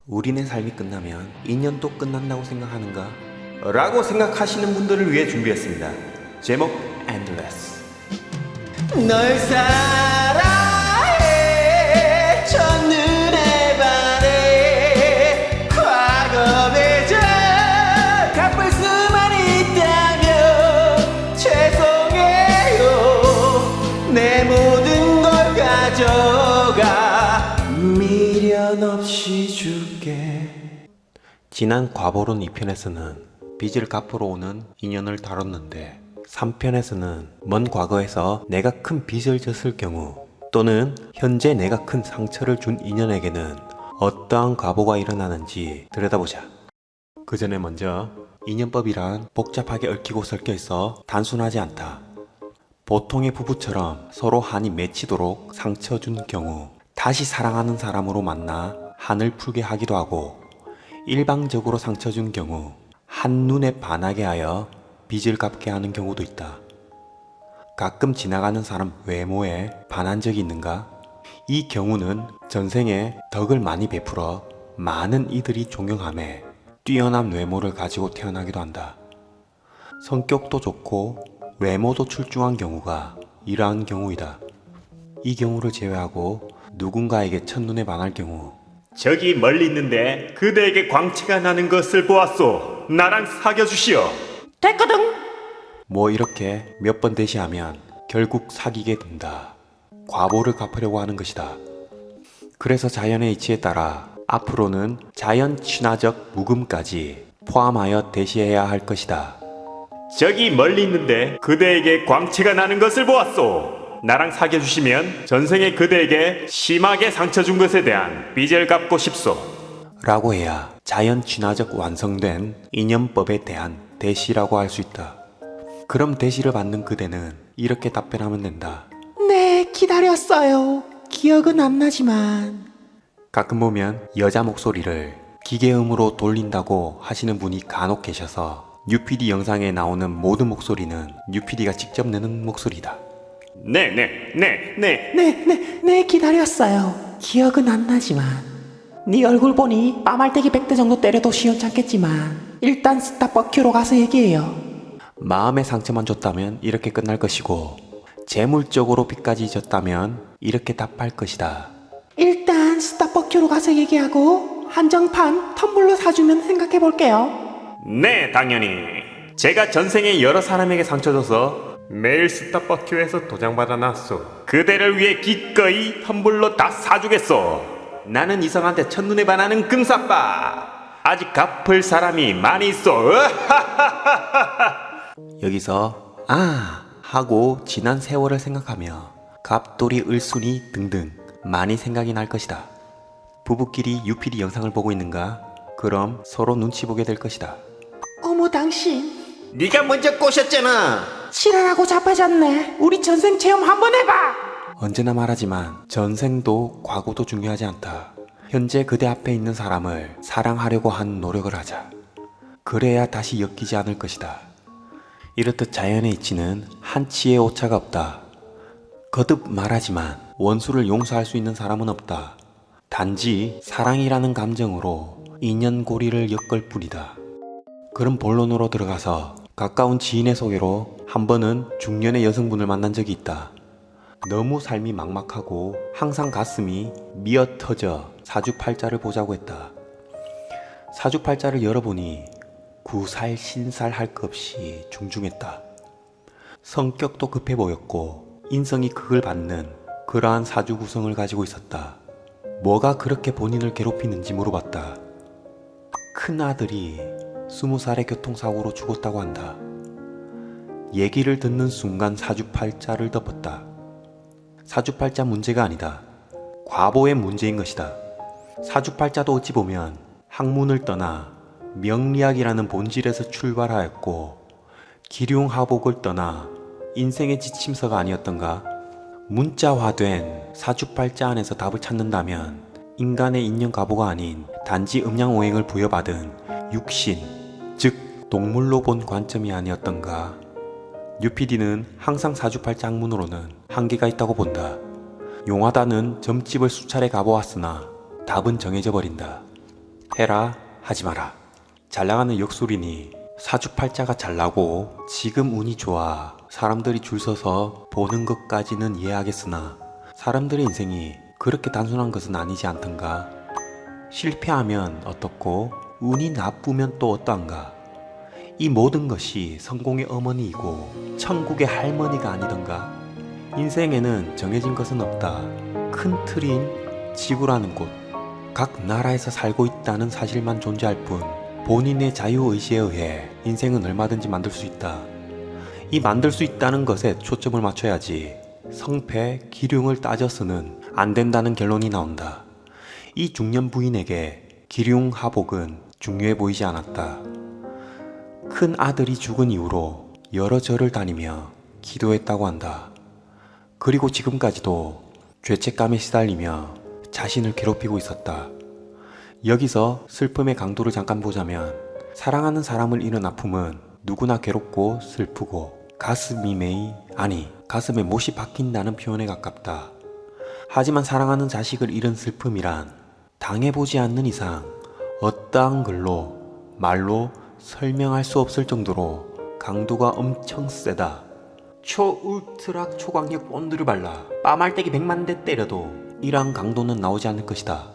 우리네 삶이 끝나면 인연도 끝난다고 생각하는가? 라고 생각하시는 분들을 위해 준비했습니다. 제목 Endless. 널 사랑해 첫눈에 반해 과거 배적 갚을 수만 있다면 죄송해요 내 모든 걸 가져가 미련 없이 줄게. 지난 과보론 2편에서는 빚을 갚으러 오는 인연을 다뤘는데 3편에서는 먼 과거에서 내가 큰 빚을 졌을 경우 또는 현재 내가 큰 상처를 준 인연에게는 어떠한 과보가 일어나는지 들여다보자. 그 전에 먼저 인연법이란 복잡하게 얽히고 섞여 있어 단순하지 않다. 보통의 부부처럼 서로 한이 맺히도록 상처 준 경우 다시 사랑하는 사람으로 만나 한을 풀게 하기도 하고, 일방적으로 상처 준 경우 한눈에 반하게 하여 빚을 갚게 하는 경우도 있다. 가끔 지나가는 사람 외모에 반한 적이 있는가? 이 경우는 전생에 덕을 많이 베풀어 많은 이들이 존경함에 뛰어난 외모를 가지고 태어나기도 한다. 성격도 좋고 외모도 출중한 경우가 이러한 경우이다. 이 경우를 제외하고 누군가에게 첫눈에 반할 경우, 저기 멀리 있는데 그대에게 광채가 나는 것을 보았소. 나랑 사귀어 주시오. 됐거든. 뭐 이렇게 몇 번 대시하면 결국 사귀게 된다. 과보를 갚으려고 하는 것이다. 그래서 자연의 이치에 따라 앞으로는 자연 친화적 묵음까지 포함하여 대시해야 할 것이다. 저기 멀리 있는데 그대에게 광채가 나는 것을 보았소. 나랑 사귀어 주시면 전생에 그대에게 심하게 상처 준 것에 대한 빚을 갚고 싶소. 라고 해야 자연 친화적 완성된 인연법에 대한 대시라고 할 수 있다. 그럼 대시를 받는 그대는 이렇게 답변하면 된다. 네, 기다렸어요. 기억은 안 나지만. 가끔 보면 여자 목소리를 기계음으로 돌린다고 하시는 분이 간혹 계셔서 UPD 영상에 나오는 모든 목소리는 UPD가 직접 내는 목소리다. 네, 기다렸어요. 기억은 안 나지만. 네 얼굴 보니 빠말대기 100대 정도 때려도 시원찮겠지만 일단 스타벅큐로 가서 얘기해요. 마음의 상처만 줬다면 이렇게 끝날 것이고, 재물적으로 빚까지 졌다면 이렇게 답할 것이다. 일단 스타벅큐로 가서 얘기하고 한정판 텀블러 사주면 생각해볼게요. 네, 당연히. 제가 전생에 여러 사람에게 상처 줘서 매일 스타벅큐에서 도장받아 놨소. 그대를 위해 기꺼이 텀블러 다 사주겠소. 나는 이성한테 첫눈에 반하는 금사빠. 아직 갚을 사람이 많이 있어. 여기서 하고 지난 세월을 생각하며 갑돌이 을순이 등등 많이 생각이 날 것이다. 부부끼리 UPD 영상을 보고 있는가? 그럼 서로 눈치 보게 될 것이다. 어머 당신 네가 먼저 꼬셨잖아. 지랄하고 자빠졌네. 우리 전생 체험 한번 해봐. 언제나 말하지만 전생도 과거도 중요하지 않다. 현재 그대 앞에 있는 사람을 사랑하려고 하는 노력을 하자. 그래야 다시 엮이지 않을 것이다. 이렇듯 자연의 이치는 한치의 오차가 없다. 거듭 말하지만 원수를 용서할 수 있는 사람은 없다. 단지 사랑이라는 감정으로 인연고리를 엮을 뿐이다. 그럼 본론으로 들어가서 가까운 지인의 소개로 한 번은 중년의 여성분을 만난 적이 있다. 너무 삶이 막막하고 항상 가슴이 미어터져 사주팔자를 보자고 했다. 사주팔자를 열어보니 구살신살 할 것 없이 중중했다. 성격도 급해 보였고 인성이 극을 받는 그러한 사주 구성을 가지고 있었다. 뭐가 그렇게 본인을 괴롭히는지 물어봤다. 큰아들이 20살의 교통사고로 죽었다고 한다. 얘기를 듣는 순간 사주팔자를 덮었다. 사주팔자 문제가 아니다. 과보의 문제인 것이다. 사주팔자도 어찌 보면 학문을 떠나 명리학이라는 본질에서 출발하였고, 기륭하복을 떠나 인생의 지침서가 아니었던가? 문자화된 사주팔자 안에서 답을 찾는다면 인간의 인연과보가 아닌 단지 음양오행을 부여받은 육신, 즉 동물로 본 관점이 아니었던가? UPD는 항상 사주팔자 학문으로는 한계가 있다고 본다. 용하다는 점집을 수차례 가보았으나 답은 정해져 버린다. 해라 하지 마라. 잘 나가는 역술이니 사주팔자가 잘 나고 지금 운이 좋아 사람들이 줄 서서 보는 것까지는 이해하겠으나 사람들의 인생이 그렇게 단순한 것은 아니지 않던가. 실패하면 어떻고 운이 나쁘면 또 어떠한가. 이 모든 것이 성공의 어머니이고 천국의 할머니가 아니던가. 인생에는 정해진 것은 없다. 큰 틀인 지구라는 곳, 각 나라에서 살고 있다는 사실만 존재할 뿐 본인의 자유의지에 의해 인생은 얼마든지 만들 수 있다. 이 만들 수 있다는 것에 초점을 맞춰야지 성패, 기륭을 따져서는 안 된다는 결론이 나온다. 이 중년 부인에게 기륭 하복은 중요해 보이지 않았다. 큰 아들이 죽은 이후로 여러 절을 다니며 기도했다고 한다. 그리고 지금까지도 죄책감에 시달리며 자신을 괴롭히고 있었다. 여기서 슬픔의 강도를 잠깐 보자면 사랑하는 사람을 잃은 아픔은 누구나 괴롭고 슬프고 가슴에 못이 박힌다는 표현에 가깝다. 하지만 사랑하는 자식을 잃은 슬픔이란 당해보지 않는 이상 어떠한 글로 말로 설명할 수 없을 정도로 강도가 엄청 세다. 초울트라 초강력 본드를 발라 빠말때기 100만 대 때려도 이러한 강도는 나오지 않을 것이다.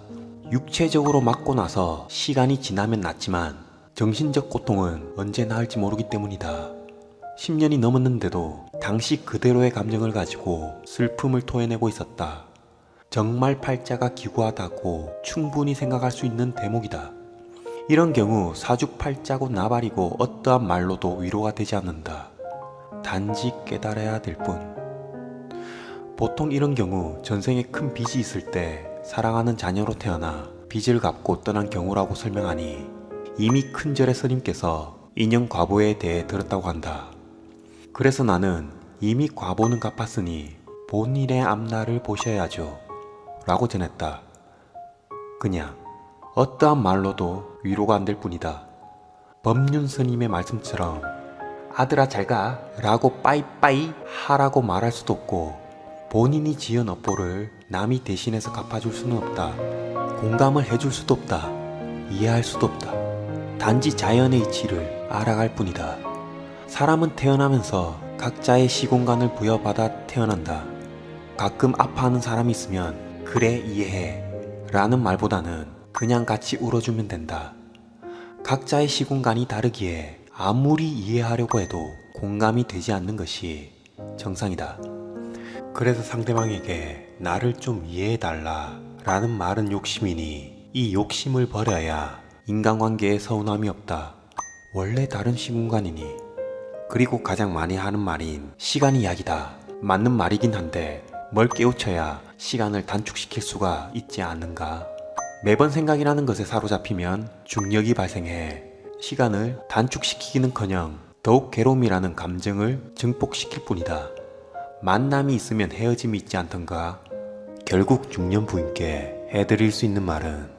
육체적으로 맞고 나서 시간이 지나면 낫지만 정신적 고통은 언제 나을지 모르기 때문이다. 10년이 넘었는데도 당시 그대로의 감정을 가지고 슬픔을 토해내고 있었다. 정말 팔자가 기구하다고 충분히 생각할 수 있는 대목이다. 이런 경우 사주팔자고 나발이고 어떠한 말로도 위로가 되지 않는다. 단지 깨달아야 될 뿐. 보통 이런 경우 전생에 큰 빚이 있을 때 사랑하는 자녀로 태어나 빚을 갚고 떠난 경우라고 설명하니 이미 큰절의 스님께서 인연 과보에 대해 들었다고 한다. 그래서 나는 이미 과보는 갚았으니 본인의 앞날을 보셔야죠 라고 전했다. 그냥 어떠한 말로도 위로가 안 될 뿐이다. 법륜 스님의 말씀처럼 아들아 잘가 라고 빠이빠이 하라고 말할 수도 없고 본인이 지은 업보를 남이 대신해서 갚아줄 수는 없다. 공감을 해줄 수도 없다. 이해할 수도 없다. 단지 자연의 이치를 알아갈 뿐이다. 사람은 태어나면서 각자의 시공간을 부여받아 태어난다. 가끔 아파하는 사람이 있으면 그래 이해해 라는 말보다는 그냥 같이 울어주면 된다. 각자의 시공간이 다르기에 아무리 이해하려고 해도 공감이 되지 않는 것이 정상이다. 그래서 상대방에게 나를 좀 이해해달라 라는 말은 욕심이니 이 욕심을 버려야 인간관계에 서운함이 없다. 원래 다른 시공간이니. 그리고 가장 많이 하는 말인 시간이 약이다. 맞는 말이긴 한데 뭘 깨우쳐야 시간을 단축시킬 수가 있지 않는가. 매번 생각이라는 것에 사로잡히면 중력이 발생해 시간을 단축시키기는커녕 더욱 괴로움이라는 감정을 증폭시킬 뿐이다. 만남이 있으면 헤어짐이 있지 않던가. 결국 중년 부인께 해드릴 수 있는 말은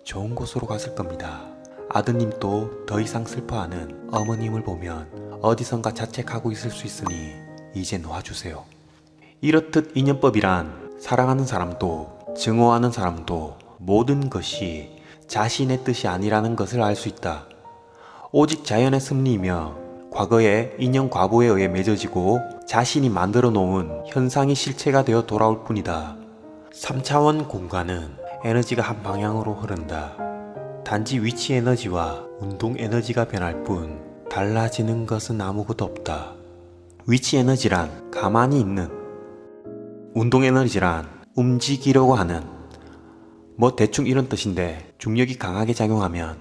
좋은 곳으로 갔을 겁니다. 아드님도 더 이상 슬퍼하는 어머님을 보면 어디선가 자책하고 있을 수 있으니 이제 놓아주세요. 이렇듯 인연법이란 사랑하는 사람도 증오하는 사람도 모든 것이 자신의 뜻이 아니라는 것을 알 수 있다. 오직 자연의 섭리이며 과거의 인연 과보에 의해 맺어지고 자신이 만들어 놓은 현상이 실체가 되어 돌아올 뿐이다. 3차원 공간은 에너지가 한 방향으로 흐른다. 단지 위치 에너지와 운동 에너지가 변할 뿐 달라지는 것은 아무것도 없다. 위치 에너지란 가만히 있는, 운동 에너지란 움직이려고 하는, 뭐 대충 이런 뜻인데 중력이 강하게 작용하면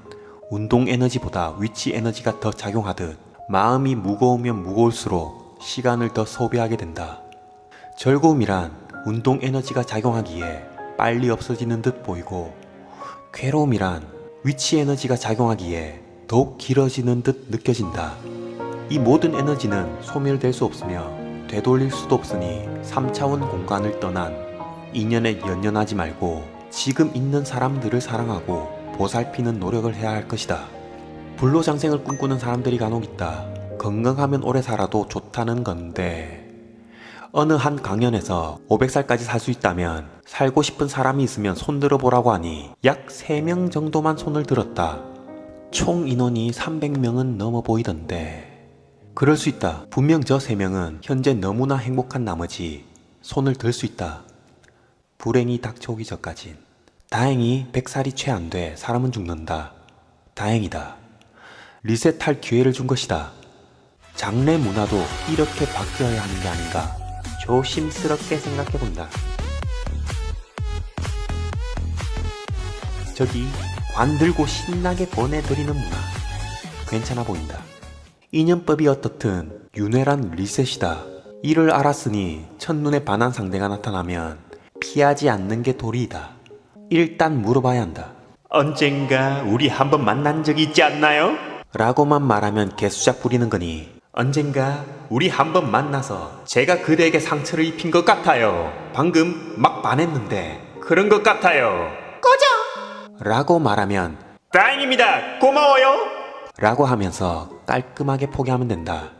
운동 에너지보다 위치 에너지가 더 작용하듯 마음이 무거우면 무거울수록 시간을 더 소비하게 된다. 즐거움이란 운동 에너지가 작용하기에 빨리 없어지는 듯 보이고 괴로움이란 위치 에너지가 작용하기에 더욱 길어지는 듯 느껴진다. 이 모든 에너지는 소멸될 수 없으며 되돌릴 수도 없으니 3차원 공간을 떠난 인연에 연연하지 말고 지금 있는 사람들을 사랑하고 보살피는 노력을 해야 할 것이다. 불로장생을 꿈꾸는 사람들이 간혹 있다. 건강하면 오래 살아도 좋다는 건데 어느 한 강연에서 500살까지 살 수 있다면 살고 싶은 사람이 있으면 손 들어보라고 하니 약 3명 정도만 손을 들었다. 총 인원이 300명은 넘어 보이던데. 그럴 수 있다. 분명 저 3명은 현재 너무나 행복한 나머지 손을 들 수 있다. 불행이 닥쳐오기 전까진. 다행히 100살이 채 안 돼 사람은 죽는다. 다행이다. 리셋할 기회를 준 것이다. 장래 문화도 이렇게 바뀌어야 하는 게 아닌가 조심스럽게 생각해본다. 저기 관 들고 신나게 보내드리는 문화 괜찮아 보인다. 인연법이 어떻든 윤회란 리셋이다. 이를 알았으니 첫눈에 반한 상대가 나타나면 피하지 않는 게 도리이다. 일단 물어봐야 한다. 언젠가 우리 한번 만난 적이 있지 않나요? 라고만 말하면 개수작 부리는 거니 언젠가 우리 한번 만나서 제가 그대에게 상처를 입힌 것 같아요. 방금 막 반했는데 그런 것 같아요. 라고 말하면 다행입니다. 고마워요. 라고 하면서 깔끔하게 포기하면 된다.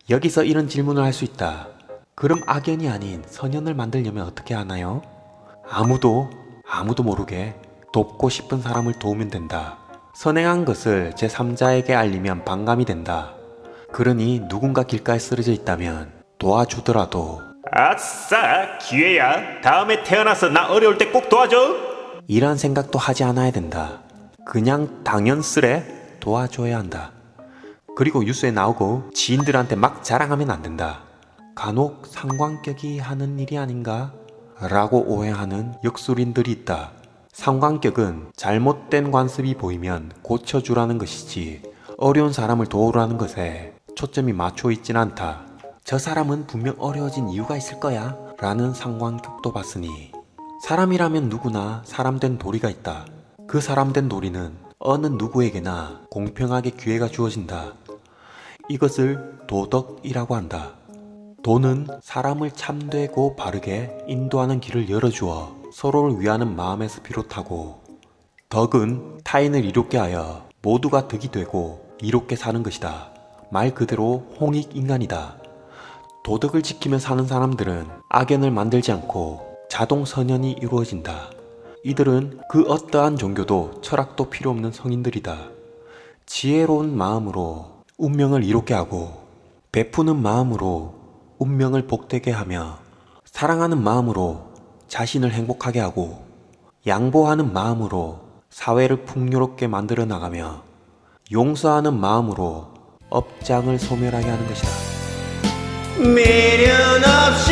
여기서 이런 질문을 할 수 있다. 그럼 악연이 아닌 선연을 만들려면 어떻게 하나요? 아무도 모르게 돕고 싶은 사람을 도우면 된다. 선행한 것을 제3자에게 알리면 반감이 된다. 그러니 누군가 길가에 쓰러져 있다면 도와주더라도 아싸, 기회야. 다음에 태어나서 나 어려울 때 꼭 도와줘. 이런 생각도 하지 않아야 된다. 그냥 당연스레 도와줘야 한다. 그리고 뉴스에 나오고 지인들한테 막 자랑하면 안 된다. 간혹 상관격이 하는 일이 아닌가? 라고 오해하는 역술인들이 있다. 상관격은 잘못된 관습이 보이면 고쳐주라는 것이지 어려운 사람을 도우라는 것에 초점이 맞춰 있진 않다. 저 사람은 분명 어려워진 이유가 있을 거야 라는 상관격도 봤으니 사람이라면 누구나 사람된 도리가 있다. 그 사람된 도리는 어느 누구에게나 공평하게 기회가 주어진다. 이것을 도덕이라고 한다. 도는 사람을 참되고 바르게 인도하는 길을 열어주어 서로를 위하는 마음에서 비롯하고, 덕은 타인을 이롭게 하여 모두가 득이 되고 이롭게 사는 것이다. 말 그대로 홍익인간이다. 도덕을 지키며 사는 사람들은 악연을 만들지 않고 자동선연이 이루어진다. 이들은 그 어떠한 종교도 철학도 필요 없는 성인들이다. 지혜로운 마음으로 운명을 이롭게 하고, 베푸는 마음으로 운명을 복되게 하며, 사랑하는 마음으로 자신을 행복하게 하고, 양보하는 마음으로 사회를 풍요롭게 만들어 나가며, 용서하는 마음으로 업장을 소멸하게 하는 것이다. 미련 없이